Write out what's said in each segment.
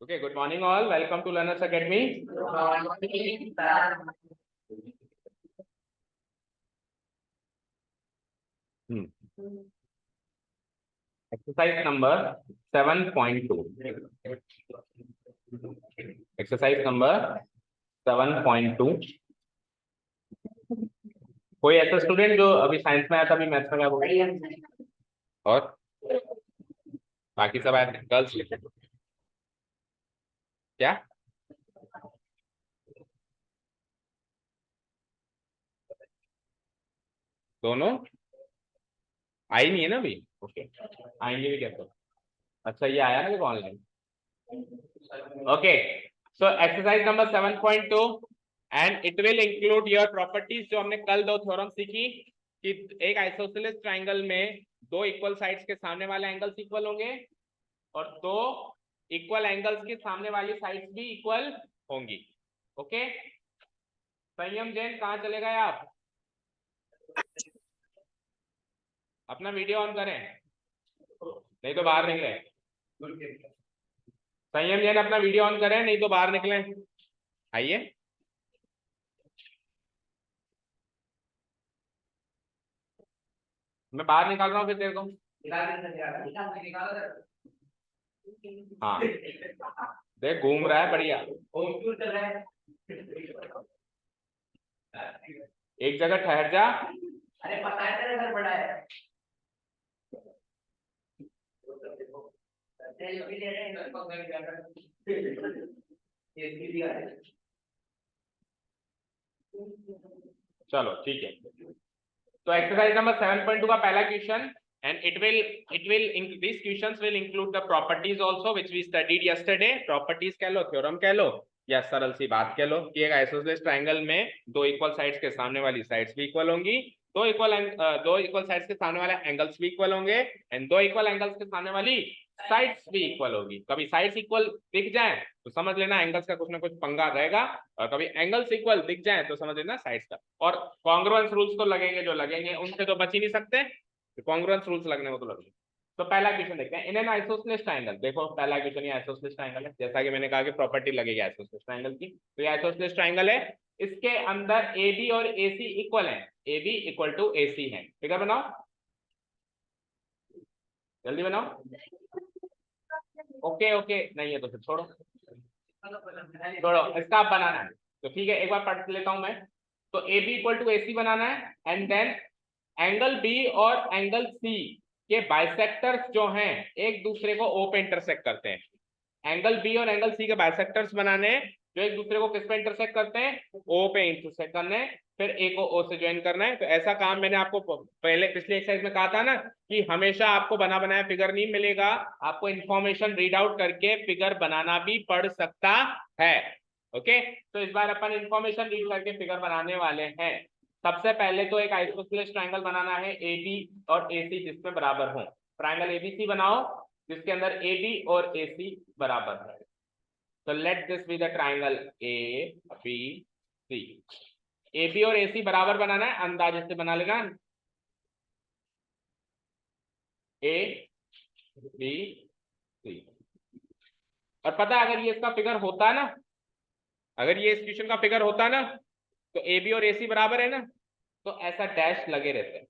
Okay, good morning all. Welcome to Learners Academy. Exercise number 7.2. Exercise number 7.2. कोई ऐसा student जो अभी science में आया था, अभी मैथ्स में गया और बाकी सब आए थे गर्ल्स क्या? दोनों आई नहीं है ना अभी? ओके, आएंगे भी क्या तो। अच्छा, ये आया ना देखो online. Okay, so exercise number 7.2 and it will include your properties. जो हमने कल दो थ्योरम सीखी कि एक आइसोसेलेस ट्राइंगल में दो इक्वल साइड्स के सामने वाले एंगल्स इक्वल होंगे और दो इक्वल एंगल्स के सामने वाली साइड्स भी इक्वल होंगी। ओके, संयम जैन कहाँ चले गए आप? अपना वीडियो ऑन करें, नहीं तो बाहर निकले। संयम जैन अपना वीडियो ऑन करें, नहीं तो बाहर निकले। आइए, मैं बाहर निकाल रहा हूँ फिर तेरे को। हाँ, देख घूम रहा है बढ़िया, एक जगह ठहर जा। अरे पता है तेरा घर बड़ा है। चलो ठीक है, तो एक्सरसाइज नंबर 7.2 का पहला question and it will these questions will include the properties also which we studied yesterday. properties कह लो, थ्योरम कह लो, या सरल सी बात कह लो कि एक आइसोसेलेस ट्रायंगल में दो इक्वल साइड्स के सामने वाली साइड्स भी इक्वल होंगी, दो इक्वल साइड्स के सामने वाले एंगल्स भी इक्वल होंगे एंड दो इक्वल एंगल्स के सामने वाली साइड्स भी इक्वल होगी। कभी साइड्स इक्वल दिख जाए तो समझ लेना एंगल्स का कुछ ना कुछ पंगा रहेगा, और कभी एंगल्स इक्वल दिख जाए तो समझ लेना साइड्स का। और कॉन्ग्रुएंस रूल्स तो लगेंगे, जो लगेंगे उनसे तो बच ही नहीं सकते, कॉन्ग्रुएंस रूल्स लगने को तो लगेंगे। तो पहला क्वेश्चन देखते हैं। इन एन आइसोसेलेस ट्रायंगल, देखो पहला क्वेश्चन ये आइसोसेलेस ट्रायंगल है, जैसा कि मैंने कहा कि प्रॉपर्टी लगेगी आइसोसेलेस ट्रायंगल की। तो ये आइसोसेलेस ट्रायंगल है, इसके अंदर ए बी और ए सी इक्वल है, ए बी इक्वल टू ए सी है। फिगर बनाओ, जल्दी बनाओ। ओके ओके नहीं है तो फिर छोड़ो, छोड़ो, इसका आप बनाना है तो ठीक है, एक बार पढ़ लेता हूं मैं। तो ए बी इक्वल टू ए सी बनाना है एंड देन एंगल बी और एंगल सी के बाइसेक्टर्स जो हैं एक दूसरे को ओ पे इंटरसेक्ट करते हैं। एंगल बी और एंगल सी के बाइसेक्टर्स बनाने जो एक दूसरे को किस पे इंटरसेक्ट करते हैं? ओ पे इंटरसेक्ट करने, फिर ए को ओ से ज्वाइन करना है। तो ऐसा काम मैंने आपको पहले पिछले एक्सरसाइज में कहा था ना कि हमेशा आपको बना बनाया फिगर नहीं मिलेगा, आपको इंफॉर्मेशन रीड आउट करके फिगर बनाना भी पड़ सकता है। ओके, तो इस बार अपन इंफॉर्मेशन रीड करके फिगर बनाने वाले हैं। सबसे पहले तो एक आइसोसेलेस ट्रायंगल बनाना है ए बी और ए सी जिसमें बराबर हो। ट्रायंगल एबीसी बनाओ जिसके अंदर ए बी और ए सी बराबर है। तो let this be the triangle A B C. A B और ए सी बराबर बनाना है, अंदाजे से बना लेना, ए बी सी। और पता है अगर ये इसका फिगर होता ना, अगर ये इस क्वेश्चन का फिगर होता ना, तो ए बी और ए सी बराबर है ना, तो ऐसा डैश लगे रहते हैं,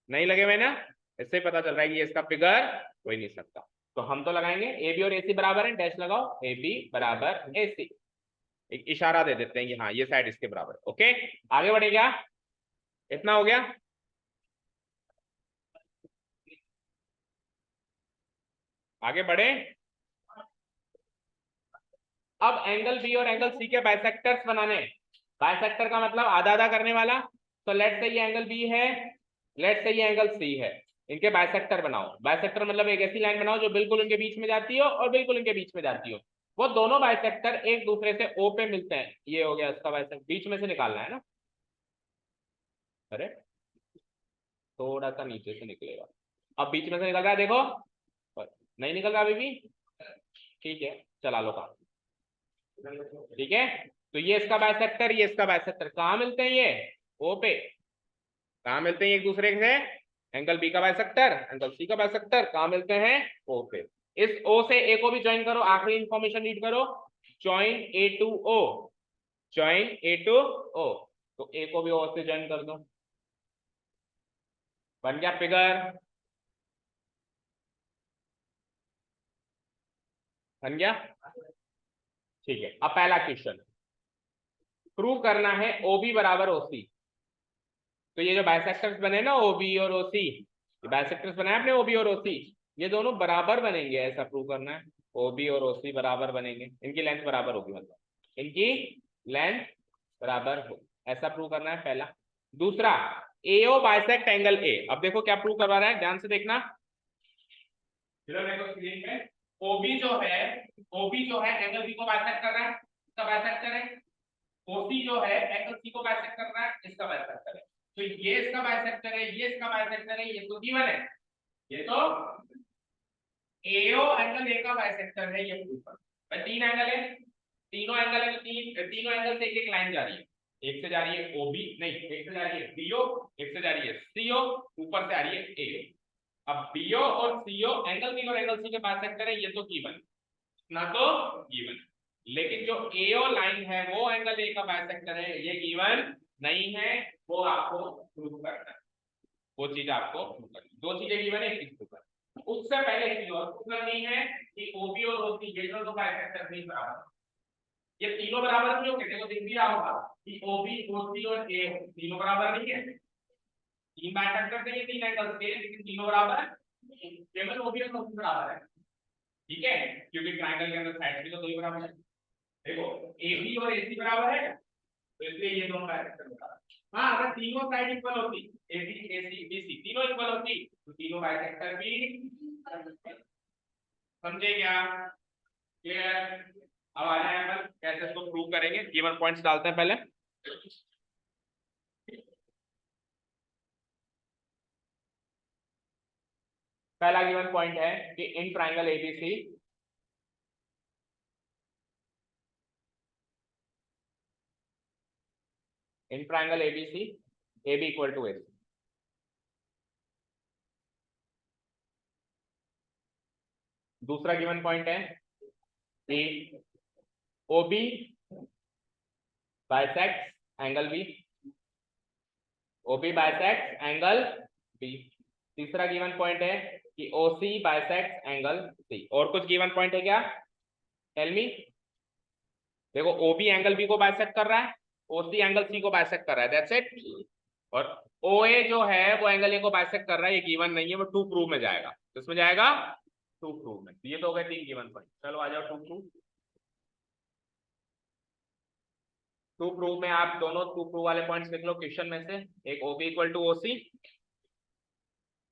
नहीं लगे हुए ना, इससे पता चल रहा है कि ये इसका फिगर हो ही नहीं सकता। तो हम तो लगाएंगे ए बी और ए सी बराबर है, डैश लगाओ, ए बी बराबर ए सी, एक इशारा दे देते हैं कि हाँ ये साइड इसके बराबर। ओके, आगे बढ़े क्या? इतना हो गया? आगे बढ़े। अब एंगल बी और एंगल सी के बाइसेक्टर्स बनाने। बाइसेक्टर का मतलब आधा आधा करने वाला। तो लेट से ये एंगल बी है, लेट से ये एंगल सी है, इनके बाइसेक्टर बनाओ। बाइसेक्टर मतलब एक ऐसी लाइन बनाओ जो बिल्कुल इनके बीच में जाती हो और बिल्कुल इनके बीच में जाती हो। वो दोनों बाइसेक्टर एक दूसरे से ओ पे मिलते हैं, ये हो गया इसका बाइसेक्टर, बीच में से निकालना है ना। अरे थोड़ा सा नीचे से निकलेगा, अब बीच में से निकल रहा है देखो, नहीं निकल रहा अभी भी, ठीक है चला लो काम। ठीक है, तो ये इसका बाइसेक्टर, ये इसका बाइसेक्टर कहाँ मिलते हैं? ये ओ पे। कहाँ मिलते हैं एक दूसरे से? एंगल बी का बाइसेक्टर, एंगल सी का बाइसेक्टर कहाँ मिलते हैं? ओ पे। इस ओ से ए को भी ज्वाइन करो, आखिरी इंफॉर्मेशन रीड करो, ज्वाइन ए टू ओ, ज्वाइन ए टू ओ, तो ए को भी ओ से ज्वाइन कर दो, बन गया फिगर, बन गया। ठीक है, अब पहला क्वेश्चन, प्रूव करना है ओबी बराबर ओसी। तो ये जो बाइसेक्टर्स बने ना ओबी और ओसी, ये बाइसेक्टर्स बनाए अपने ओबी और ओसी, ये दोनों बराबर बनेंगे, ऐसा प्रूव करना है। ओबी और ओसी बराबर बनेंगे, इनकी लेंथ बराबर होगी, मतलब इनकी लेंथ बराबर हो, ऐसा प्रूव करना है पहला। दूसरा, एओ बाइसेक्ट एंगल ए। अब देखो क्या प्रूव करवा रहा है, ध्यान से देखना, देखो स्क्रीन पे, ओबी जो है, ओबी जो है एंगल बी को बाइसेक्ट कर रहा है, इसका बाइसेक्ट करें। ओसी जो है एंगल सी को बाइसेक्ट कर रहा है, इसका बाइसेक्ट करें। तो ये इसका बाइसेक्टर है, ये इसका बाइसेक्टर है, ये तो गिवन है, ये तो एओ एंगल ए का बाइसेक्टर है, ये प्रूव कर। तीन एंगल है, तीनों एंगल है, तीनों एंगल से एक एक लाइन जा रही है, एक से जा रही है ओबी, नहीं एक से जा रही है बीओ, एक से जा रही है सीओ, ऊपर से आ रही है एओ। अब बीओ और सीओ एंगल बी और एंगल सी के बाइसेक्टर है, ये तो गिवन, ना तो गिवन। लेकिन जो एओ लाइन है वो एंगल ए का बाइसेक्टर है, ये गिवन नहीं है, वो आपको प्रूव करना है, वो चीज आपको प्रूव करनी है। दो चीजें गिवन है, एक चीज प्रूव करना है। उससे पहले एक चीज और प्रूव करनी है कि ओबी और ओसी ये दोनों बाइसेक्टर नहीं बराबर, ये तीनों बराबर नहीं होंगे। देखो दिख भी रहा होगा कि ओबी ओसी और ए तीनों बराबर नहीं है, तीन बाइसेक्टर थे ये तीन एंगल के, लेकिन तीनों बराबर केवल ओबी और ओसी बराबर है, ठीक है, क्योंकि ट्रायंगल के अंदर साइड भी तो दो बराबर है। देखो एबी और एसी बराबर है, तो इसलिए ये दोनों बाइसेक्टर बराबर। हाँ, अगर तीनों साइड इक्वल होती, एबी एसी बीसी तीनों इक्वल होती, तो तीनों बाइसेक्टर भी, समझे क्या? क्लियर? अब आ जाए अपन कैसे इसको प्रूव करेंगे, गिवन पॉइंट्स डालते हैं पहले। पहला गिवन पॉइंट है कि in triangle ABC in triangle ABC AB equal to AC। दूसरा गिवन पॉइंट है कि OB bisects angle B, OB bisects angle B। तीसरा गिवन पॉइंट है कि OC बाइसेक्ट्स एंगल C। और कुछ गिवन पॉइंट है क्या, टेल मी। देखो OB एंगल B को बाइसेक्ट कर रहा है, OC एंगल C को बाइसेक्ट कर रहा है, दैट्स इट। और OA जो है वो एंगल A को बाइसेक्ट कर रहा है, ये गिवन नहीं है, वो टू प्रूव में जाएगा। किसमें जाएगा? टू प्रूव में। ये तो हो गए तीन गिवन पॉइंट। चलो आ जाओ टू प्रूव। टू प्रूव में आप दोनों टू प्रूव वाले पॉइंट्स लिख लो क्वेश्चन में से, एक OB इक्वल टू OC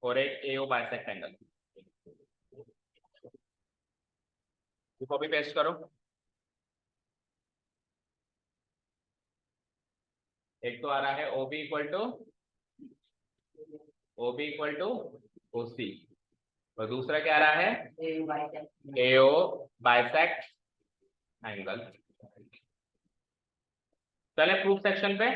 और एक AO bisect angle. Copy paste करो। एक तो आ रहा है OB इक्वल टू OC, और दूसरा क्या आ रहा है AO बाइसेक्ट एंगल। चले प्रूफ सेक्शन पे।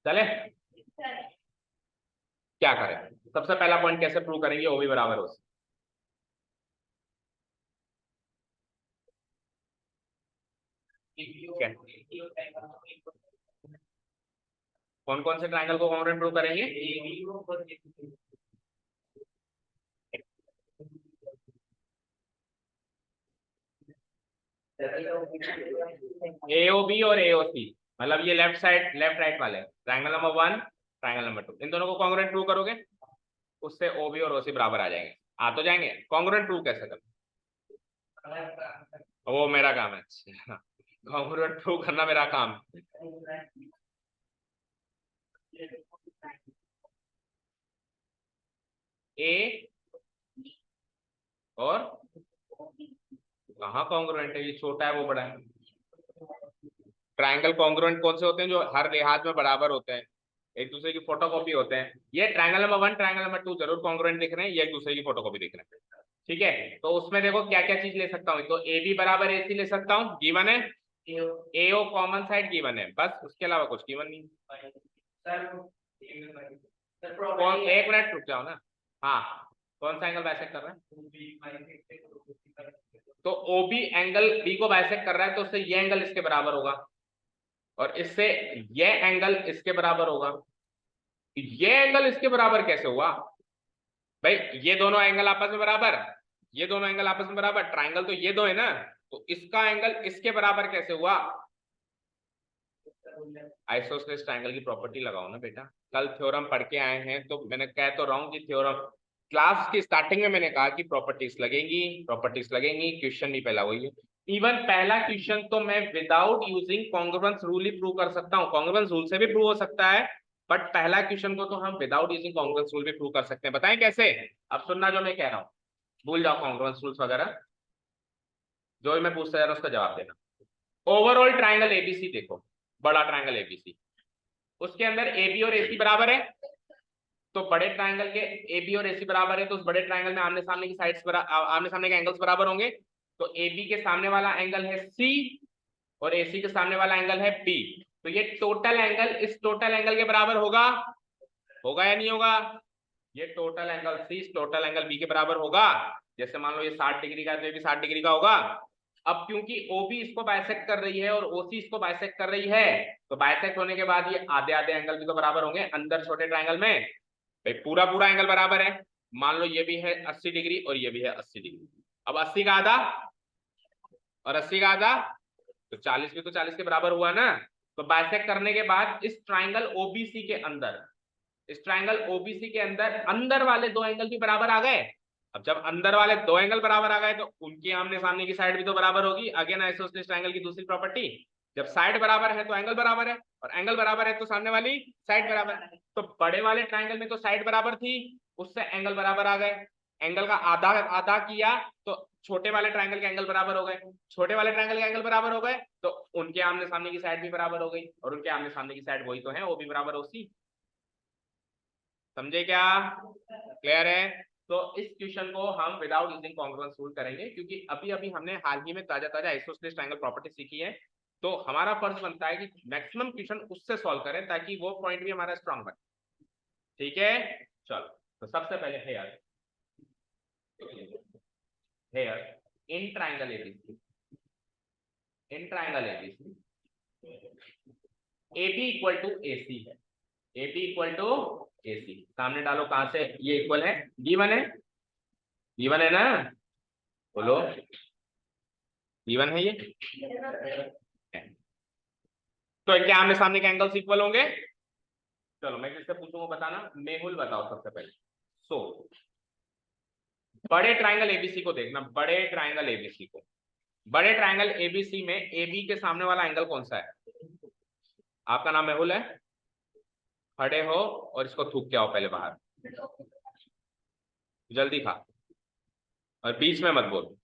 चले क्या करें, सबसे पहला पॉइंट कैसे प्रूव करेंगे OB बराबर OC। कौन कौन से ट्रायंगल को कॉन्ग्रुएंट प्रूव करेंगे? AOB और AOC, मतलब ये लेफ्ट साइड लेफ्ट राइट वाले ट्रायंगल नंबर 1 ट्रायंगल नंबर 2, इन दोनों को कॉन्ग्रुएंट प्रूव करोगे, उससे OB और OC बराबर आ जाएंगे। आ तो जाएंगे। कॉन्ग्रुएंट प्रूव कैसे करें, वो मेरा काम है। कॉन्ग्रुएंट प्रूव करना मेरा काम। ए और कहाँ कॉन्ग्रुएंट है, ये छोटा है वो बड़ा है। ट्रायंगल कॉन्ग्रुएंट कौन से होते हैं? जो हर लिहाज में बराबर होते हैं, एक दूसरे की फोटोकॉपी होते हैं। ये ट्रायंगल नंबर 1 ट्रायंगल नंबर 2 जरूर कॉन्ग्रुएंट दिख रहे हैं, ये एक दूसरे की फोटोकॉपी दिख रहे हैं, ठीक है। तो उसमें देखो क्या क्या चीज ले सकता हूँ, तो AB बराबर AC ले सकता हूँ, गिवन है। एओ कॉमन साइड गिवन है, बस उसके अलावा कुछ गिवन नहीं। कौन, एक मिनट रुक जाओ ना। हाँ, कौन सा एंगल बाइसेक्ट कर रहा है? तो ओबी एंगल बी को बाइसेक्ट कर रहा है, तो उससे ये एंगल इसके बराबर होगा और इससे ये एंगल इसके बराबर होगा। ये एंगल इसके बराबर कैसे हुआ भाई? ये दोनों एंगल आपस में बराबर, ये दोनों एंगल आपस में बराबर, ट्राइंगल तो ये दो है ना, तो इसका एंगल इसके बराबर कैसे हुआ? आइसोसेलेस ट्राइंगल की प्रॉपर्टी लगाओ ना बेटा, कल थ्योरम पढ़ के आए हैं, तो मैंने कह तो रहा हूँ कि थ्योरम क्लास की स्टार्टिंग में मैंने कहा कि प्रॉपर्टीज लगेंगी, प्रॉपर्टीज लगेंगी, क्वेश्चन भी पहला वही है। इवन पहला क्वेश्चन तो मैं विदाउट यूजिंग कॉन्ग्रुएंस रूल ही प्रूव कर सकता हूँ, कॉन्ग्रुएंस रूल से भी प्रूव हो सकता है, बट पहला क्वेश्चन को तो हम विदाउट यूजिंग कॉन्ग्रुएंस रूल भी प्रूव कर सकते हैं। बताएं कैसे? अब सुनना जो मैं कह रहा हूँ, भूल जाओ कॉन्ग्रुएंस रूल्स वगैरह, जो भी मैं पूछता जा रहा हूँ उसका जवाब देना। ओवरऑल ट्राइंगल एबीसी देखो, बड़ा ट्राइंगल एबीसी, उसके अंदर एबी और एसी बराबर है, तो बड़े ट्राइंगल के एबी और एसी बराबर है, तो उस बड़े ट्राइंगल में आमने सामने की साइड्स आमने सामने के एंगल्स बराबर होंगे। तो एबी के सामने वाला एंगल है सी और एसी के सामने वाला एंगल है बी, तो ये टोटल एंगल इस टोटल एंगल के बराबर होगा, होगा या नहीं होगा? ये टोटल एंगल सी इस टोटल एंगल बी के बराबर होगा। जैसे मान लो ये 60 डिग्री का है तो ये भी 60 डिग्री का होगा। अब क्योंकि ओबी इसको बाइसेक्ट कर रही है और ओसी इसको बाइसेक्ट कर रही है, तो बाइसेक्ट होने के बाद ये आधे आधे एंगल भी तो बराबर होंगे अंदर छोटे ट्राइंगल में। भाई पूरा पूरा एंगल बराबर है, मान लो ये भी है 80 डिग्री और ये भी है 80 डिग्री। अब 80 का आधा और 80 का आधा, तो 40 भी तो 40 के बराबर हुआ ना। तो बाइसेक्ट करने के बाद इस ट्राइंगल ओबीसी के अंदर, इस ट्राइंगल ओबीसी के अंदर अंदर वाले दो एंगल भी बराबर आ गए। अब जब अंदर वाले दो एंगल बराबर आ गए तो उनकी आमने सामने की साइड भी तो बराबर होगी। अगेन आइसोसेलेस ट्राइंगल की दूसरी प्रॉपर्टी, जब साइड बराबर है तो एंगल बराबर है और एंगल बराबर है तो सामने वाली साइड बराबर है। तो बड़े वाले ट्राइंगल में तो साइड बराबर थी, उससे एंगल बराबर आ गए, एंगल का आधा आधा किया तो छोटे वाले ट्राइंगल के एंगल बराबर हो गए, छोटे वाले ट्राइंगल के एंगल बराबर हो गए तो उनके आमने सामने की साइड भी बराबर हो गई और उनके आमने सामने की साइड वही तो है, वो भी बराबर ओसी। समझे क्या? क्लियर है? तो इस क्वेश्चन को हम विदाउट यूजिंग कॉन्ग्रुएंस रूल करेंगे, क्योंकि अभी अभी हमने हाल ही में ताजा ताजा आइसोसेलेस ट्रायंगल प्रॉपर्टी सीखी है, तो हमारा फर्ज बनता है कि मैक्सिमम क्वेश्चन उससे सॉल्व करें ताकि वो पॉइंट भी हमारा स्ट्रांग बने। ठीक है, चलो तो सबसे पहले here in triangle ABC, in triangle ABC AB equal to AC है, AB इक्वल टू AC, सामने डालो कहां से ये इक्वल है, गिवन है, गिवन है ना, बोलो गिवन है ये। तो क्या आमने सामने के एंगल्स इक्वल होंगे? चलो मैं किससे पूछूंगा बताना, मेहुल बताओ सबसे पहले। सो बड़े ट्राइंगल एबीसी को देखना, बड़े ट्राइंगल एबीसी को, बड़े ट्राइंगल एबीसी में AB के सामने वाला एंगल कौन सा है? आपका नाम मेहुल है, खड़े हो और इसको थूक के आओ पहले बाहर, जल्दी खा, और बीच में मत बोल।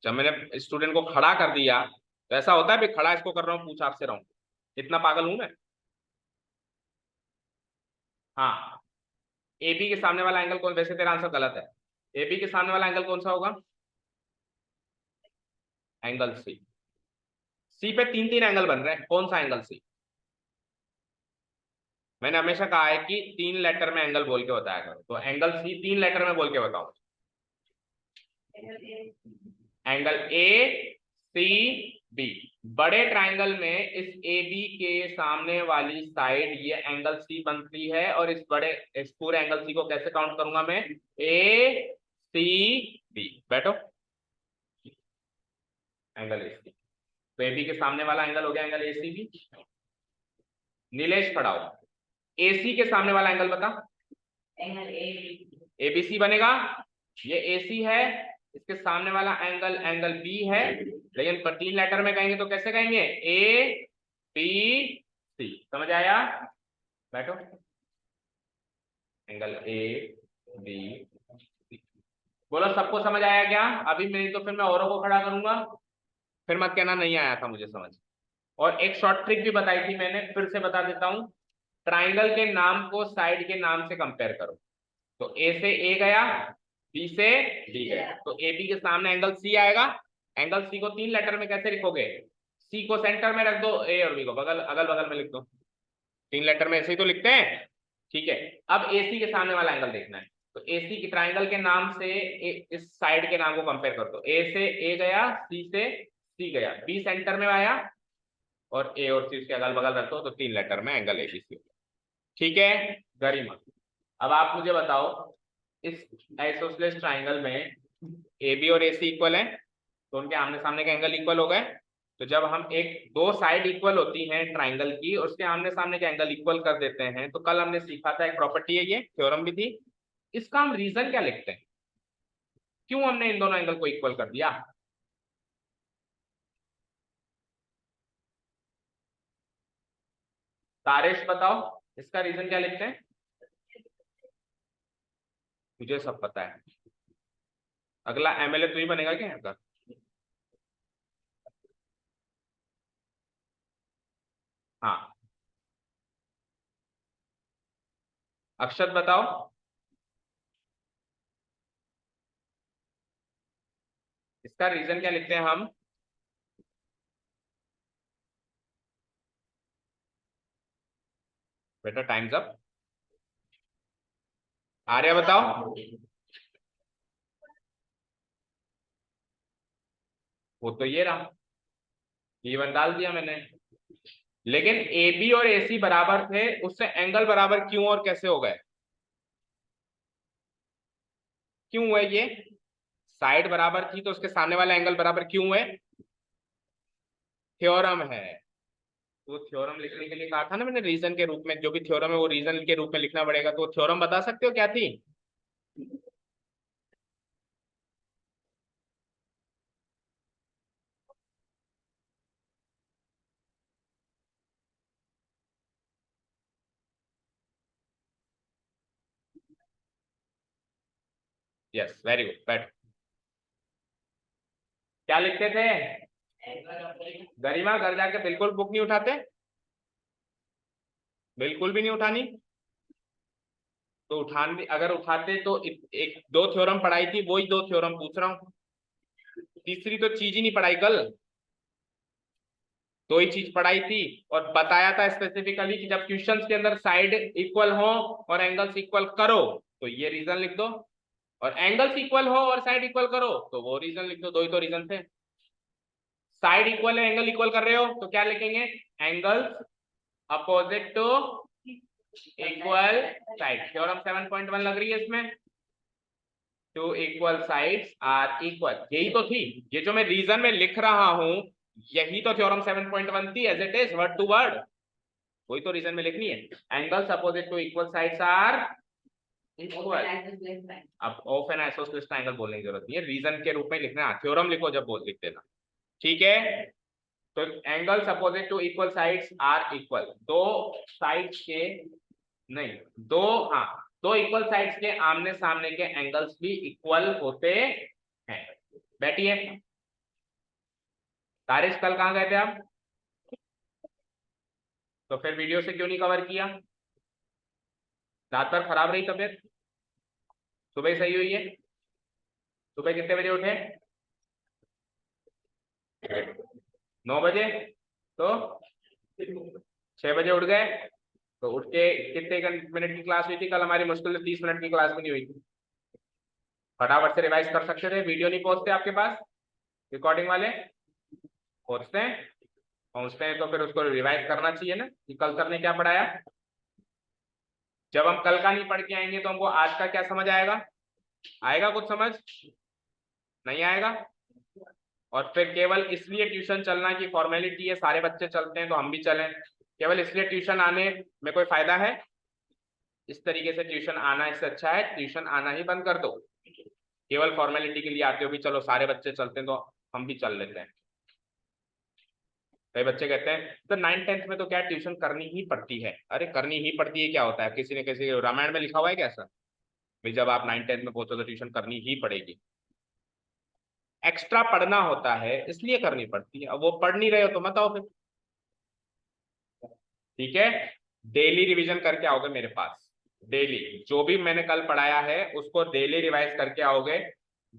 जब मैंने स्टूडेंट को खड़ा कर दिया तो ऐसा होता है भी खड़ा इसको कर रहा हूँ पूछ आपसे रहा हूँ, इतना पागल हूं मैं? हाँ, AB के सामने वाला एंगल कौन, वैसे तेरा आंसर गलत है, AB के सामने वाला एंगल कौन सा होगा? Angle C। C पे तीन तीन एंगल बन रहे हैं, कौन सा एंगल C? मैंने हमेशा कहा है कि 3 लेटर में एंगल बोल के बताया करो, तो एंगल C 3 लेटर में बोल के बताओ। एंगल ACB, बड़े ट्राइंगल में इस AB के सामने वाली साइड ये एंगल C बनती है, और इस बड़े इस पूरे एंगल C को कैसे काउंट करूंगा मैं? ACB, बैठो, एंगल AC, तो AB के सामने वाला एंगल हो गया एंगल ACB। नीलेश पढ़ाओ, AC के सामने वाला एंगल बता। एंगल ABC बनेगा, ये AC है, इसके सामने वाला एंगल एंगल B है, लेकिन पर 3 लेटर में कहेंगे तो कैसे कहेंगे? ABC, समझ आया? बैठो, एंगल ABC, बोलो सबको समझ आया क्या? अभी नहीं तो फिर मैं औरों को खड़ा करूंगा, फिर मत कहना नहीं आया था मुझे समझ। और एक शॉर्ट ट्रिक भी बताई थी मैंने, फिर से बता देता हूं, ट्राइंगल के नाम को साइड के नाम से कंपेयर करो, तो A से A गया, B से B गया, तो AB के सामने एंगल C आएगा। एंगल C को 3 लेटर में कैसे लिखोगे? सी को सेंटर में रख दो, ए और बी को बगल अगल बगल में लिख दो, 3 लेटर में ऐसे ही तो लिखते हैं। ठीक है, अब AC के सामने वाला एंगल देखना है, तो AC की ट्राइंगल के नाम से इस साइड के नाम को कंपेयर कर दो, A से A गया, C से C गया, B सेंटर में आया और A और C उसके अगल बगल रख दो, तो 3 लेटर में एंगल ABC। ठीक है गरिमा, अब आप मुझे बताओ इस आइसोसेलेस ट्राइंगल में AB और AC इक्वल है, तो उनके आमने सामने के एंगल इक्वल हो गए। तो जब हम एक दो साइड इक्वल होती हैं ट्राइंगल की, उसके आमने सामने के एंगल इक्वल कर देते हैं, तो कल हमने सीखा था एक प्रॉपर्टी है, ये थ्योरम भी थी, इसका हम रीजन क्या लिखते हैं, क्यों हमने इन दोनों एंगल को इक्वल कर दिया? तारेश बताओ इसका रीजन क्या लिखते हैं? मुझे सब पता है, अगला MLA तू ही बनेगा क्या यहाँ का? हाँ, अक्षत बताओ। इसका रीजन क्या लिखते हैं हम? बेटा टाइम्स अप। आर्या बताओ। वो तो ये रहा, E1 डाल दिया मैंने, लेकिन AB और AC बराबर थे, उससे एंगल बराबर क्यों और कैसे हो गए? क्यों हुए ये? साइड बराबर थी तो उसके सामने वाला एंगल बराबर क्यों हुए? थ्योरम है, तो थ्योरम लिखने के लिए कहा था ना मैंने, रीजन के रूप में, जो भी थ्योरम है वो रीजन के रूप में लिखना पड़ेगा, तो थ्योरम बता सकते हो क्या थी? यस वेरी गुड, बैठ। क्या लिखते थे? गरिमा घर जाके बिल्कुल बुक नहीं उठाते, बिल्कुल भी नहीं उठानी, तो उठान अगर उठाते तो एक दो थ्योरम पढ़ाई थी, वही दो थ्योरम पूछ रहा हूँ, तीसरी तो चीज ही नहीं पढ़ाई कल, दो ही चीज पढ़ाई थी, और बताया था स्पेसिफिकली कि जब क्वेश्चंस के अंदर साइड इक्वल हो और एंगल्स इक्वल करो तो ये रीजन लिख दो, और एंगल्स इक्वल हो और साइड इक्वल करो तो वो रीजन लिख दो, दो ही तो रीजन थे। साइड इक्वल है, एंगल इक्वल कर रहे हो तो क्या लिखेंगे? Angles opposite to equal side, theorem 7.1 लग रही है इसमें, two equal sides are equal, यही तो थी, ये जो मैं रीजन में लिख रहा हूं यही तो थ्योरम 7.1 थी, as it is word to word, वही तो रीजन में लिखनी है, angles opposite to equal sides are equal. अब ऑफ एन आइसोसेलेस ट्रायंगल बोलने की जरूरत नहीं है, रीजन के रूप में लिखना, थ्योरम लिखो जब बोल लिख देना। ठीक है, तो angles opposite to equal sides are equal, दो साइड्स के, नहीं दो, हाँ दो इक्वल साइड्स के आमने सामने के एंगल्स भी इक्वल होते हैं। बैठिए, तारिश कल कहाँ गए थे आप? तो फिर वीडियो से क्यों नहीं कवर किया? रात भर खराब रही तबीयत, सुबह सही हुई है? सुबह कितने बजे उठे? 9 बजे, तो 6 बजे उठ गए, तो उठ के कितने मिनट की क्लास हुई थी कल हमारी? मुश्किल से 30 मिनट की क्लास भी नहीं हुई थी, फटाफट से रिवाइज कर सकते थे, वीडियो नहीं पहुंचते आपके पास? रिकॉर्डिंग वाले पहुंचते हैं? पहुंचते हैं तो फिर उसको रिवाइज करना चाहिए ना कि कल सर ने क्या पढ़ाया। जब हम कल का नहीं पढ़ के आएंगे तो हमको आज का क्या समझ आएगा? आएगा कुछ समझ? नहीं आएगा। और फिर केवल इसलिए ट्यूशन चलना की फॉर्मेलिटी है, सारे बच्चे चलते हैं तो हम भी चलें, केवल इसलिए ट्यूशन आने में कोई फायदा है? इस तरीके से ट्यूशन आना इससे अच्छा है ट्यूशन आना ही बंद कर दो, केवल फॉर्मेलिटी के लिए आते हो भी चलो सारे बच्चे चलते हैं तो हम भी चल लेते हैं। कई बच्चे कहते हैं तो 9th-10th में तो क्या ट्यूशन करनी ही पड़ती है, अरे करनी ही पड़ती है क्या होता है? किसी ने किसी रामायण में लिखा हुआ है क्या ऐसा भाई जब आप 9th-10th में पहुंचो तो ट्यूशन करनी ही पड़ेगी? एक्स्ट्रा पढ़ना होता है इसलिए करनी पड़ती है, अब वो पढ़ नहीं रहे हो तो मत आओ फिर। ठीक है, डेली रिवीजन करके आओगे मेरे पास, डेली जो भी मैंने कल पढ़ाया है उसको डेली रिवाइज करके आओगे,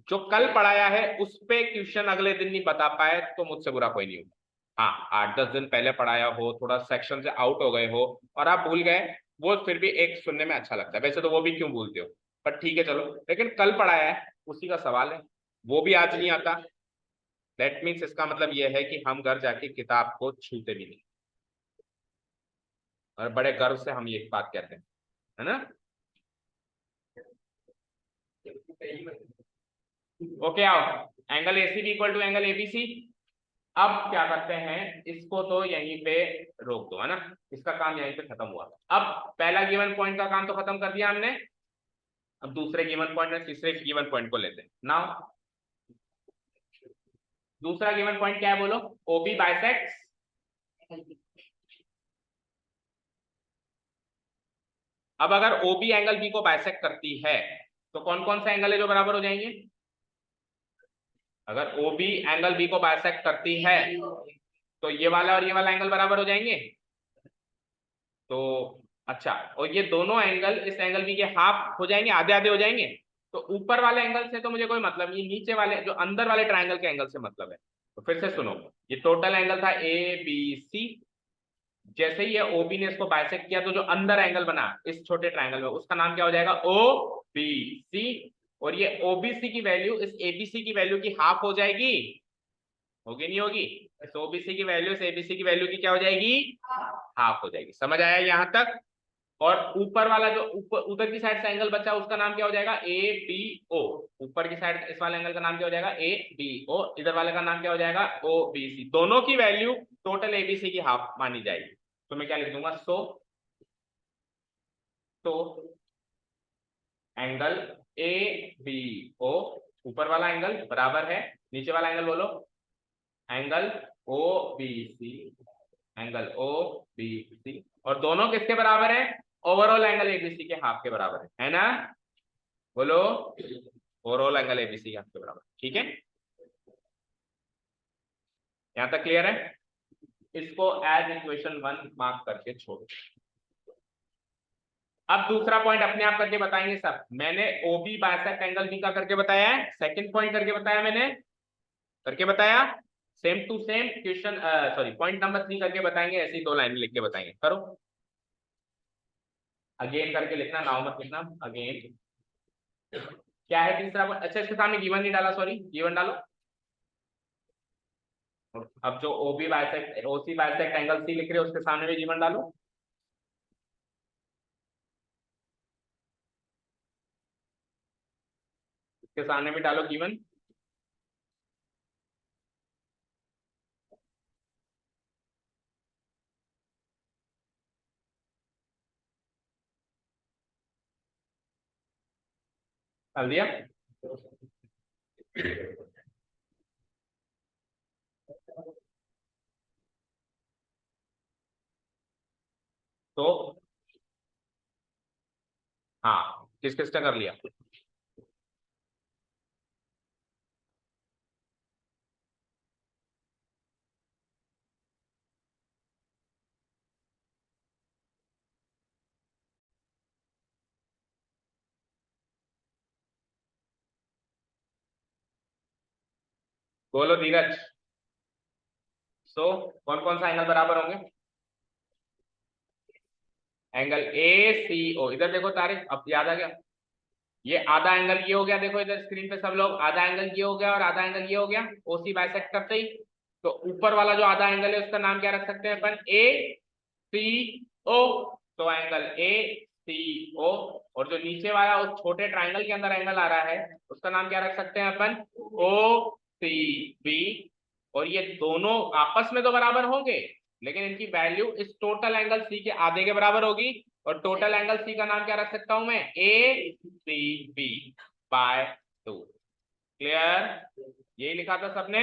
जो कल पढ़ाया है उस पे क्वेश्चन अगले दिन नहीं बता पाए तो मुझसे बुरा कोई नहीं होगा। हाँ 8-10 दिन पहले पढ़ाया हो, थोड़ा सेक्शन से आउट हो गए हो और आप भूल गए, वो फिर भी एक सुनने में अच्छा लगता है, वैसे तो वो भी क्यों भूलते हो, पर ठीक है चलो, लेकिन कल पढ़ाया है उसी का सवाल है, वो भी आज नहीं आता। दैट मीन्स इसका मतलब ये है कि हम घर जाके किताब को छूते भी नहीं, और बड़े गर्व से हम ये बात कहते हैं, है ना। ओके आओ, angle AC B equal to angle ABC. अब क्या करते हैं, इसको तो यहीं पे रोक दो, है ना, इसका काम यहीं पे खत्म हुआ। अब पहला गिवन पॉइंट का काम तो खत्म कर दिया हमने, अब दूसरे गिवन पॉइंट में तीसरे गिवन पॉइंट को लेते हैं नाउ। दूसरा गिवन पॉइंट क्या है बोलो, ओबी बाइसेक्ट्स, अब अगर ओबी एंगल बी को बाइसेक्ट करती है तो कौन कौन सा एंगल है जो बराबर हो जाएंगे, अगर ओबी एंगल बी को बाइसेक्ट करती है तो ये वाला और ये वाला एंगल बराबर हो जाएंगे। तो अच्छा, और ये दोनों एंगल इस एंगल बी के हाफ हो जाएंगे, आधे आधे हो जाएंगे। तो ऊपर वाले एंगल से तो मुझे कोई मतलब नहीं, नीचे वाले जो अंदर वाले ट्राइंगल के एंगल से मतलब है। तो फिर से सुनो, ये टोटल एंगल था ए बी सी, जैसे ही ये ओबी ने इसको बाइसेक्ट किया तो जो अंदर एंगल बना इस छोटे ट्राइंगल में उसका नाम क्या हो जाएगा, ओ बी सी। और ये ओबीसी की वैल्यू इस एबीसी की वैल्यू की हाफ हो जाएगी, होगी नहीं होगी, इस ओबीसी की वैल्यू इस एबीसी की वैल्यू की क्या हो जाएगी, हाफ हो जाएगी। समझ आया यहां तक। और ऊपर वाला जो ऊपर उधर की साइड से एंगल बचा उसका नाम क्या हो जाएगा, ए बी ओ। ऊपर की साइड इस वाले एंगल का नाम क्या हो जाएगा, ए बी ओ, इधर वाले का नाम क्या हो जाएगा, ओ बी सी। दोनों की वैल्यू टोटल एबीसी की हाफ मानी जाएगी। तो मैं क्या लिख दूंगा, तो एंगल ए बी ओ, ऊपर वाला एंगल बराबर है, नीचे वाला एंगल बोलो, angle O B C, angle O B C, और दोनों किसके बराबर है, ओवरऑल एंगल एबीसी के हाफ के बराबर है ना, बोलो, ओवरऑल एंगल एबीसी के हाफ के बराबर, ठीक है। यहां तक क्लियर है, इसको एज इक्वेशन 1 मार्क करके छोड़ो। अब दूसरा पॉइंट अपने आप करके बताएंगे सब, मैंने ओबी बाइसेक्ट एंगल बी का करके बताया है, सेकंड पॉइंट करके बताया मैंने, करके बताया, same to same question, sorry point number 3 करके बताएंगे, ऐसी 2 लाइन लिख के बताएंगे, करो अगेन करके लिखना, नाउ मत लिखना, अगेन। क्या है तीसरा point? अच्छा इसके सामने गिवन नहीं डाला, सॉरी गिवन डालो। अब जो ओबी बाइसेक्ट ओसी बाइसेक्ट एंगल सी लिख रहे हो उसके सामने भी गिवन डालो। इसके सामने भी डालो गिवन। डाल दिया। तो हाँ किस किसका कर लिया, बोलो धीरज। सो कौन कौन सा एंगल बराबर होंगे, एंगल ए सी ओ, इधर देखो तारे अब याद आ गया, ये आधा एंगल ये हो गया, देखो इधर स्क्रीन पे सब लोग, आधा एंगल ये हो गया और आधा एंगल ये हो गया, ओसी बाइसेक्ट करते ही। तो ऊपर वाला जो आधा एंगल है उसका नाम क्या रख सकते हैं अपन, ए सी ओ, तो एंगल ए सी ओ। और जो नीचे वाला उस छोटे ट्राइंगल के अंदर एंगल आ रहा है उसका नाम क्या रख सकते हैं अपन, ओ सी बी। और ये दोनों आपस में तो बराबर होंगे लेकिन इनकी वैल्यू इस टोटल एंगल सी के आधे के बराबर होगी, और टोटल एंगल सी का नाम क्या रख सकता हूं मैं, ए सी बी बाय 2। क्लियर, यही लिखा था सबने,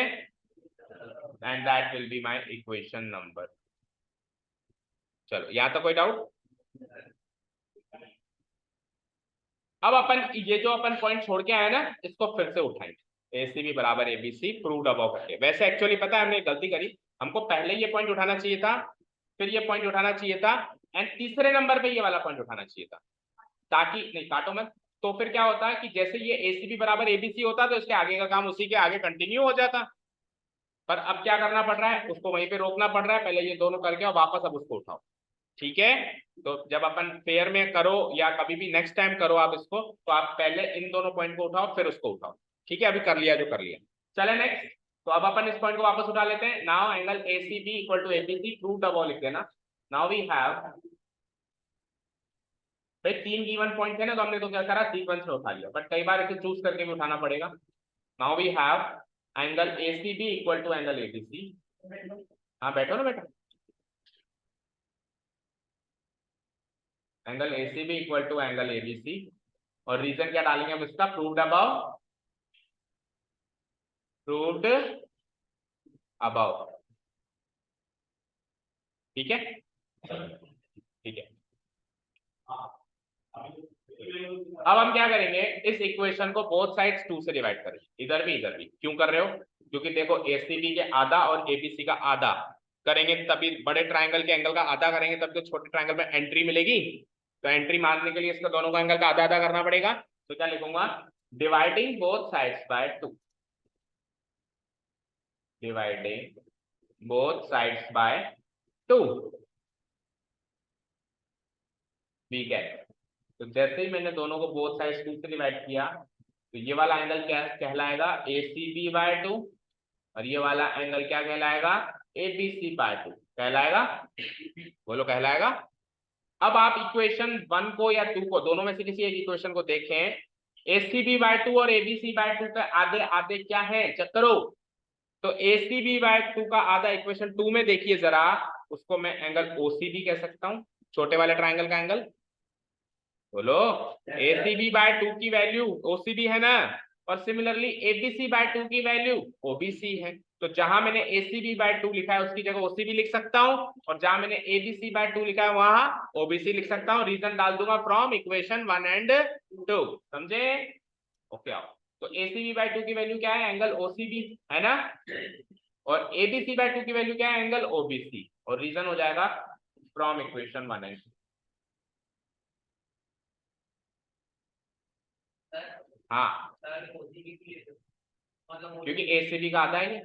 and that will be my equation number. चलो यहां तक कोई डाउट। अब अपन ये जो अपन पॉइंट छोड़ के आए ना इसको फिर से उठाएंगे, ए सी बी बराबर A B C proved above करके। वैसे एक्चुअली पता है हमने गलती करी, हमको पहले ये पॉइंट उठाना चाहिए था, फिर ये पॉइंट उठाना चाहिए था, एंड तीसरे नंबर पे ये वाला पॉइंट उठाना चाहिए था, ताकि नहीं काटो मत। तो फिर क्या होता है कि जैसे ये ए सी बी बराबर ए बी सी होता तो इसके आगे का काम उसी के आगे कंटिन्यू हो जाता। पर अब क्या करना पड़ रहा है, उसको वहीं पे रोकना पड़ रहा है, पहले ये दोनों करके और वापस अब उसको उठाओ। ठीक है, तो जब अपन पेयर में करो या कभी भी नेक्स्ट टाइम करो आप इसको, तो आप पहले इन दोनों पॉइंट को उठाओ फिर उसको उठाओ। ठीक है, अभी कर लिया जो कर लिया। चले नेक्स्ट, तो अब अपन इस पॉइंट को वापस उठा लेते हैं। Now angle ACB equal to ABC, prove the above लिख देना। नाउ वी हैव, भाई 3 गिवन पॉइंट है ना, तो हमने तो क्या करा, सीक्वेंस में उठा लिया, बट कई बार इसे चूज करके भी उठाना पड़ेगा। Now we have angle ACB equal to angle ABC. हाँ बैठो ना बेटा। Angle ACB equal to angle ABC, और रीजन क्या डालेंगे हम इसका, प्रूव्ड अबव, प्रूव्ड अबव। ठीक है, ठीक है। अब हम क्या करेंगे, इस इक्वेशन को बोथ साइड्स 2 से डिवाइड करेंगे, इधर भी इधर भी। क्यों कर रहे हो, क्योंकि देखो एसीबी के आधा और एबीसी का आधा करेंगे तभी, बड़े ट्रायंगल के एंगल का आधा करेंगे तब तो छोटे ट्रायंगल में एंट्री मिलेगी। तो एंट्री मारने के लिए इसका दोनों का एंगल का आधा आधा करना पड़ेगा। तो क्या लिखूंगा, dividing both sides by 2, dividing both sides by 2। ठीक है, तो जैसे ही मैंने दोनों को बोथ साइड्स 2 से डिवाइड किया, तो ये वाला एंगल क्या कहलाएगा, ACB बाय 2, और ये वाला एंगल क्या कहलाएगा, ABC बाय 2 कहलाएगा। बोलो कहलाएगा। अब आप इक्वेशन 1 को या 2 को, दोनों में से किसी एक इक्वेशन को देखें, ACB बाय 2 और ABC बाय 2 का आधे आधे क्या है, चेक करो। तो ACB बाय 2 का आधा इक्वेशन 2 में देखिए जरा, उसको मैं एंगल OCB कह सकता हूं, छोटे वाले ट्राइंगल का एंगल। बोलो, ACB बाय 2 की वैल्यू OCB है ना, और सिमिलरली ABC बाय 2 की वैल्यू OBC है। तो जहां मैंने ACB बाय 2 लिखा है उसकी जगह OCB लिख सकता हूं, और जहां मैंने ABC बाय 2 लिखा है वहां OBC लिख सकता हूं। रीजन डाल दूंगा फ्रॉम इक्वेशन 1 एंड 2, समझे। ओके आओ, तो ACB बाय 2 की वैल्यू क्या है, एंगल OCB है ना, और ABC बाय 2 की वैल्यू क्या है, एंगल OBC, और रीजन हो जाएगा फ्रॉम इक्वेशन 1 एंड 2। हाँ, क्योंकि ACB का आधा है,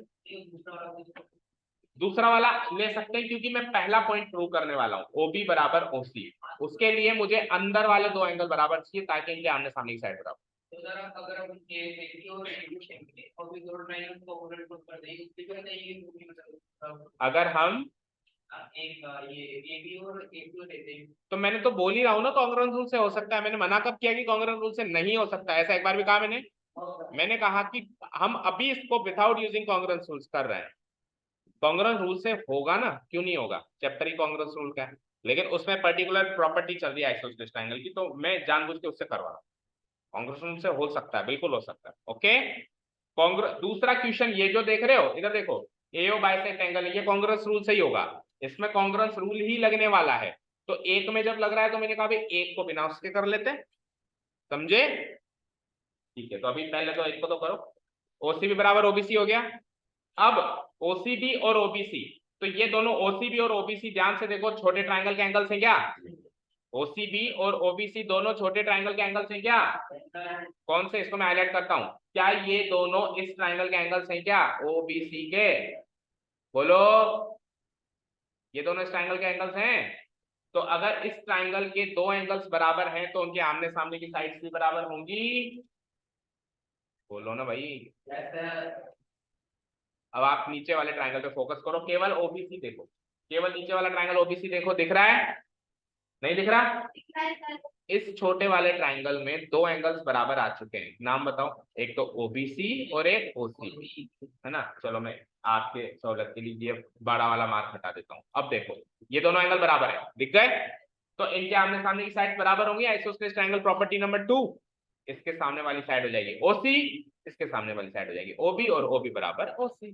दूसरा वाला ले सकते हैं, क्योंकि मैं पहला पॉइंट प्रूव करने वाला हूँ, OB बराबर OC। उसके लिए मुझे अंदर वाले दो एंगल बराबर चाहिए, ताकि इनके आमने सामने की साइड बराबर। अगर हम अगर हम तो मैंने तो बोल ही रहा हूँ ना, कांग्रेंस रूल से हो सकता है। मैंने मना कब किया कि कांग्रेंस रूल से नहीं हो सकता, ऐसा एक बार भी कहा मैंने कहा कि हम अभी इसको विदाउट यूजिंग कांग्रेंस रूल्स कर रहे हैं। कांग्रेंस रूल से होगा ना, क्यों नहीं होगा, चैप्टर ही कांग्रेंस रूल का है, लेकिन उसमें पर्टिकुलर प्रॉपर्टी चल रही है आइसोसेलेस ट्रायंगल की, तो मैं जानबूझ के उससे करवा रहा हूँ। कांग्रेस रूल से हो सकता है, बिल्कुल हो सकता है। ओके, कांग्रेस दूसरा क्वेश्चन ये जो देख रहे हो, इधर देखो, AO बाइसेक्ट एंगल, ये कांग्रेस रूल से ही होगा, इसमें कांग्रेस रूल ही लगने वाला है। तो एक में जब लग रहा है तो मैंने कहा भाई एक को बिना उसके कर लेते हैं, समझे। ठीक है, तो अभी पहले तो एक को तो करो, OCB बराबर OBC हो गया। अब OCB और OBC, तो ये दोनों OCB और OBC ध्यान से देखो, छोटे ट्रायंगल के एंगल्स हैं क्या, OCB और OBC दोनों छोटे ट्रायंगल के एंगल्स हैं क्या, कौन से, इसको मैं हाईलाइट करता हूं, क्या ये दोनों इस ट्रायंगल के एंगल्स हैं क्या, OBC के, बोलो, ये दोनों इस ट्रायंगल के एंगल्स हैं। तो अगर इस ट्रायंगल के दो एंगल्स बराबर हैं तो उनके आमने सामने की साइड्स भी बराबर होंगी, बोलो ना भाई। अब आप नीचे वाले ट्रायंगल पे फोकस करो, केवल OBC देखो, केवल नीचे वाला ट्रायंगल OBC देखो, दिख रहा है, नहीं दिख रहा। इस छोटे वाले ट्रायंगल में दो एंगल्स बराबर आ चुके हैं, नाम बताओ, एक तो OBC और एक OC, है ना। चलो मैं आपके सहूलत के लिए ये बड़ा वाला मार्क हटा देता हूँ। अब देखो, ये दोनों एंगल बराबर है, दिख गए, तो इनके आमने सामने की साइड बराबर होंगी, आइसोसेलेस ट्रायंगल प्रॉपर्टी नंबर 2। इसके सामने वाली साइड हो जाएगी OC, इसके सामने वाली साइड हो जाएगी OB, और OB बराबर OC।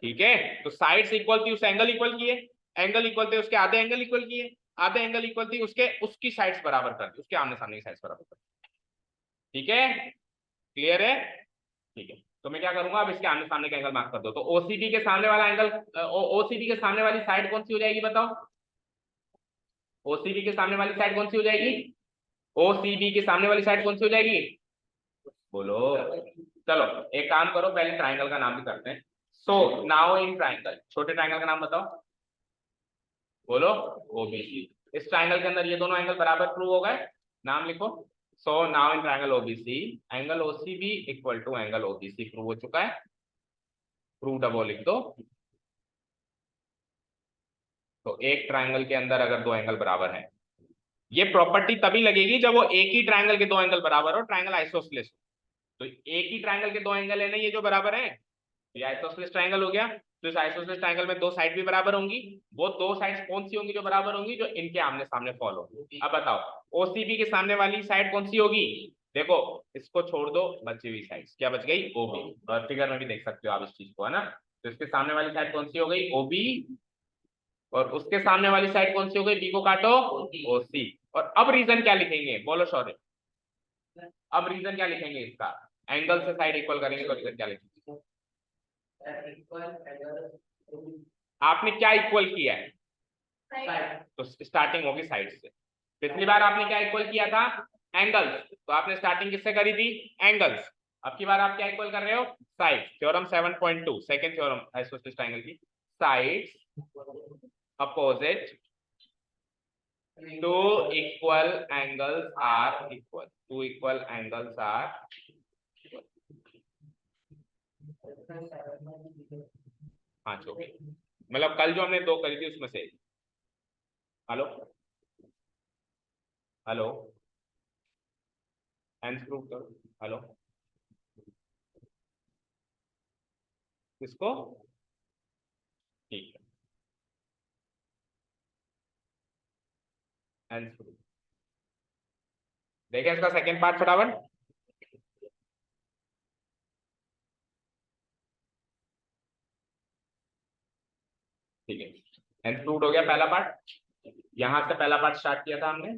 ठीक है, तो साइड्स इक्वल थी, उस एंगल इक्वल किए, एंगल इक्वल थे उसके आधे एंगल इक्वल किए, आधे एंगल इक्वल थी उसके उसकी साइड्स बराबर कर दी, उसके आमने सामने की साइड्स बराबर कर दी। ठीक है, क्लियर है। ठीक है, तो मैं क्या करूंगा, अब इसके आमने सामने का एंगल मार्क कर दो। तो OCB के सामने वाला एंगल, OCB के सामने वाली साइड कौन सी हो जाएगी बताओ, OCB के सामने वाली साइड कौन सी हो जाएगी, OCB के सामने वाली साइड कौन सी हो जाएगी, बोलो, चलो एक काम करो, पहले ट्राइंगल का नाम भी करते हैं। सो नाउ इन ट्राइंगल, छोटे ट्राइंगल का नाम बताओ, बोलो। ओबीसी। इस ट्राइंगल के अंदर ये दोनों एंगल बराबर प्रूव हो गए, नाम लिखो। So now in triangle OBC angle OCB equal to angle OBC prove हो चुका है। प्रूव डबल लिख दो। तो एक ट्राइंगल के अंदर अगर दो एंगल बराबर है, ये प्रॉपर्टी तभी लगेगी जब वो एक ही ट्राइंगल के दो एंगल बराबर हो, ट्राइंगल आइसोसेलेस हो। तो एक ही ट्राइंगल के दो एंगल है ना ये जो बराबर है, ये आइसोसेलेस ट्राइंगल हो गया। तो इस आइसोसेलेस ट्राइंगल में दो साइड भी बराबर होंगी। वो दो साइड्स कौन सी होंगी जो बराबर होंगी? जो इनके आमने सामने फॉल होगी। अब बताओ ओसीबी के सामने वाली साइड कौन सी होगी? देखो इसको छोड़ दो, बची हुई साइड क्या बच गई? ओबी। और फिगर में भी देख सकते हो आप इस चीज को, है ना। तो इसके सामने वाली साइड कौन सी हो गई? ओबी। और उसके सामने वाली साइड कौन सी हो गई? बी को काटो, ओसी। और अब रीजन क्या लिखेंगे? बोलो शौर्य, अब रीजन क्या लिखेंगे इसका? एंगल से साइड इक्वल करेंगे तो रीजन क्या लिखेंगे? आपने क्या इक्वल किया है? तो स्टार्टिंग होगी साइड से। पिछली बार आपने क्या इक्वल किया था? एंगल्स। तो आपने स्टार्टिंग किससे करी थी? एंगल्स। अब की बार आप क्या इक्वल कर रहे हो? Side. Theorem 7.2 second theorem isosceles triangle की। Sides opposite two equal angles are equal. Two equal angles are equal. हाँ चौकी, मतलब कल जो हमने दो करी थी उसमें से। हेलो हेलो, हैंड्स प्रूव करो। हेलो, किसको? ठीक है, हैंड्स प्रूव। देखें इसका सेकंड पार्ट फटाफट। ठीक है, हैंड्स प्रूव हो गया पहला पार्ट। यहां से पहला पार्ट स्टार्ट किया था हमने,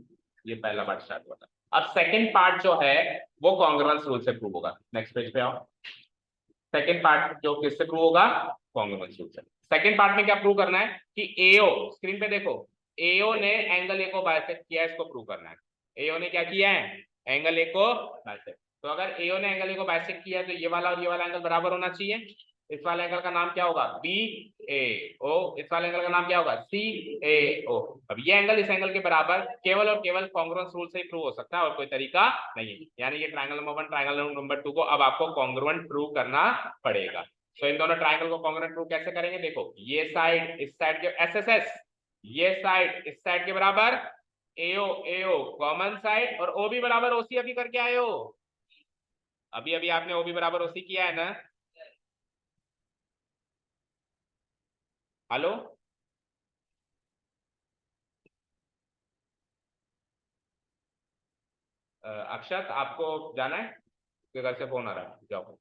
ये पहला पार्ट स्टार्ट हुआ था। अब सेकंड पार्ट जो है वो कॉन्ग्रुएंस रूल से प्रूव होगा। नेक्स्ट पेज पे आओ। सेकेंड पार्ट जो किससे प्रूव होगा? कॉन्ग्रुएंस रूल से। सेकेंड पार्ट में क्या प्रूव करना है कि एओ, स्क्रीन पे देखो, एओ ने एंगल ए को बाइसेक्ट किया है, इसको प्रूव करना है। एओ ने क्या किया है? एंगल ए को बाइसेक्ट। तो अगर एओ ने एंगल ए को बाइसेक्ट किया है तो ये वाला और ये वाला एंगल बराबर होना चाहिए। इस वाले एंगल का नाम क्या होगा? बी ए ओ। इस वाले एंगल का नाम क्या होगा? सी ए ओ। अब ये एंगल इस एंगल के बराबर केवल और केवल कॉन्ग्रुएंस रूल से ही प्रूव हो सकता है, और कोई तरीका नहीं है। यानी ये ट्रायंगल नंबर 1 ट्रायंगल नंबर 2 को अब आपको कॉन्ग्रुएंट प्रूव करना पड़ेगा। तो इन दोनों ट्रायंगल को कॉन्ग्रुएंट प्रूव कैसे करेंगे? देखो ये साइड इस साइड के एसएसएस, ये साइड इस साइड के बराबर, एओ एओ कॉमन साइड, और ओ भी बराबर ओसी। अभी करके आए हो, अभी अभी आपने ओ भी बराबर ओसी किया है ना। हेलो अक्षत, आपको जाना है? आपके घर से फोन आ रहा है, जाओ।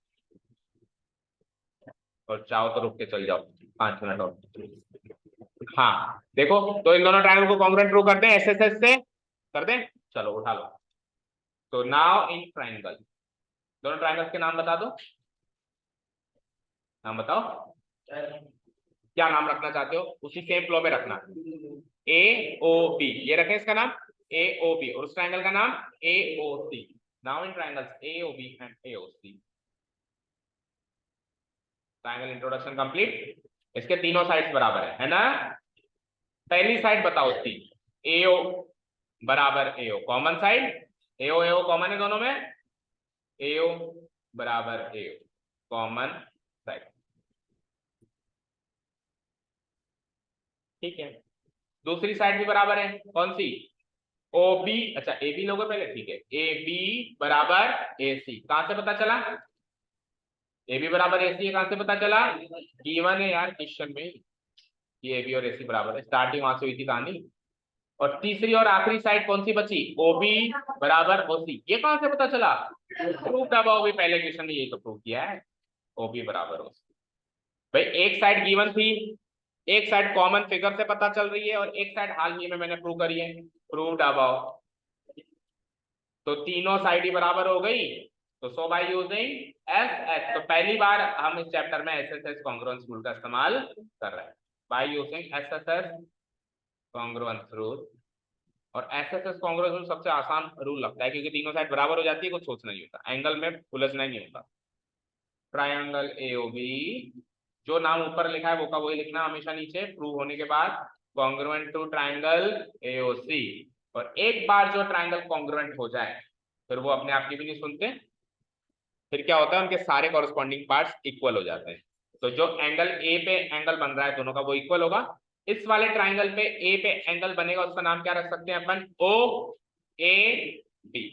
और चाहो तो रुक के चल जाओ 5 मिनट और। हाँ देखो, तो इन दोनों ट्रायंगल को कॉन्ग्रुएंट प्रूव करते हैं एसएसएस से, कर दें? चलो उठा लो। तो नाउ इन ट्रायंगल, दोनों ट्रायंगल्स के नाम बता दो। नाम बताओ, क्या नाम रखना चाहते हो? उसी सेम फ्लो में रखना। ए ओ बी, ये रखें इसका नाम ए ओ बी, और उस ट्रायंगल का नाम A O C. Now in triangles A O B and A O C. Triangle introduction complete. इसके तीनों साइड्स बराबर है ना। पहली साइड बताओ सी, एओ बराबर एओ कॉमन साइड, एओ एओ कॉमन है दोनों में, एओ बराबर एओ कॉमन साइड। ठीक है, दूसरी साइड भी बराबर है, कौन सी? O B. अच्छा ए बी लोगे पहले, ठीक है। ए बी बराबर ए सी, कहां से पता चला? ए बी बराबर ए सी है, कहां से पता चला? गिवन है यार क्वेश्चन में, ये ए बी और ए सी बराबर है, स्टार्टिंग वहां से हुई थी कहानी। और तीसरी और आखिरी साइड कौन सी बची? ओबी बराबर ओसी, ये कहां से पता चला? प्रूफ दबा, भी पहले क्वेश्चन में यही तो प्रूव किया है, ओबी बराबर ओसी। भाई एक साइड गिवन थी, एक साइड कॉमन फिगर से पता चल रही है, और एक साइड हाल ही में मैंने प्रूव करी है। प्रूव दबाओ, तो तीनों साइड ही बराबर हो गई। तो सो बाय यूजिंग एस एस, तो पहली बार हम इस चैप्टर में S S S congruence rule का इस्तेमाल कर रहे हैं। By using S S S congruence rule. और एसएसएस कॉन्ग्रुएंस रूल सबसे आसान रूल लगता है, क्योंकि तीनों साइड बराबर हो जाती है, कुछ सोचना नहीं होता, एंगल में उलझना नहीं होता। ट्रायंगल एओबी, जो नाम ऊपर लिखा है वो का वही लिखना हमेशा नीचे, प्रूव होने के बाद कॉन्ग्रुएंट टू ट्रायंगल एओसी। और एक बार जो ट्रायंगल कॉन्ग्रुएंट हो जाए फिर वो अपने आप की भी नहीं सुनते, फिर क्या होता है उनके सारे कॉरेस्पॉन्डिंग पार्ट्स इक्वल हो जाते हैं। तो जो एंगल ए पे एंगल बन रहा है दोनों का वो इक्वल होगा। इस वाले ट्राइंगल पे ए पे एंगल बनेगा, उसका नाम क्या रख सकते हैं अपन, ओ ए बी।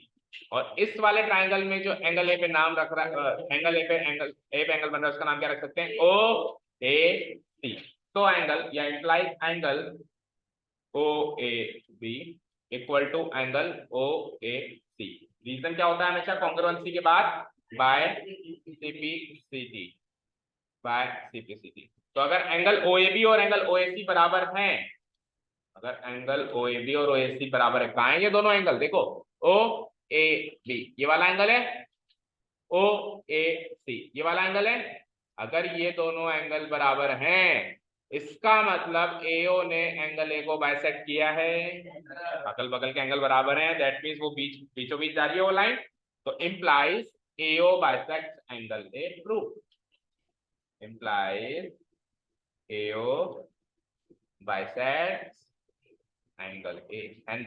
और इस वाले ट्राइंगल में जो एंगल ए पे नाम रख रहा है, एंगल ए पे एंगल बन रहा है उसका नाम क्या रख सकते हैं, ओ ए सी। तो एंगल या implies angle O A B equal to angle O A C. Reason क्या होता है हमेशा कॉन्ग्रुएंसी के बाद, बाय सीपीसीटी, बाय सीपीसीटी। तो अगर एंगल ओएबी और एंगल ओएसी बराबर हैं, अगर एंगल ओएबी और ओएसी बराबर है, कहाँ है ये दोनों एंगल, देखो ओ ए बी ये वाला एंगल है, ओ ए सी ये वाला एंगल है। अगर ये दोनों एंगल बराबर हैं इसका मतलब एओ ने एंगल ए को बाइसेक्ट किया है, अगल बगल के एंगल बराबर हैं, दैट मींस वो बीचों बीच जा रही है वो लाइन। तो implies AO bisect angle A, proof, implies AO bisect angle A, hence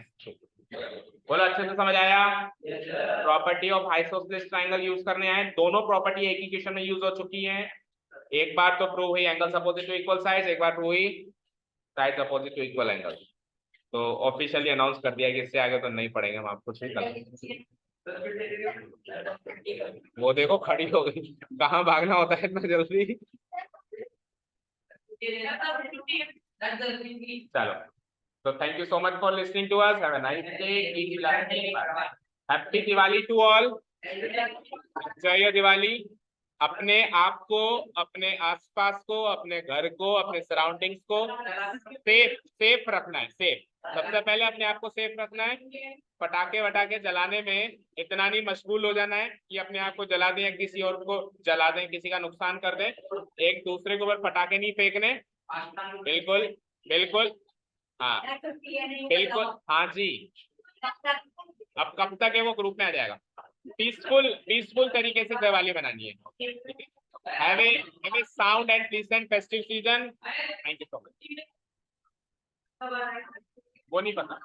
बोलो अच्छे से समझ आया। Property of isosceles triangle use करने आए, दोनों प्रॉपर्टी एक ही क्वेश्चन में यूज हो चुकी हैं। एक बार तो प्रूव हुई angle opposite to equal side, एक बार प्रूव हुई side opposite to equal angle. तो ऑफिशियली अनाउंस कर दिया कि इससे आगे तो नहीं पढ़ेंगे हम, आपको ठीक है। वो देखो खड़ी हो गई, कहाँ भागना होता है इतना जल्दी। चलो, so thank you so much for listening to us. Have a nice day. Keep learning. Happy Diwali to all. जय दिवाली। अपने आप को, अपने आसपास को, अपने घर को, अपने सराउंडिंग्स को सेफ रखना है। सेफ, सबसे पहले अपने आप को सेफ रखना है। पटाखे वटाखे जलाने में इतना नहीं मशगूल हो जाना है कि अपने आप को जला दें या किसी और को जला दें, किसी का नुकसान कर दें। एक दूसरे के ऊपर पटाखे नहीं फेंकने, बिल्कुल बिल्कुल, हाँ बिल्कुल, हाँ जी। अब कब तक है वो ग्रुप में आ जाएगा। पीसफुल तरीके से दिवाली मनानी है। Have a sound and pleasant festive season. Thank you so much. वो नहीं पता।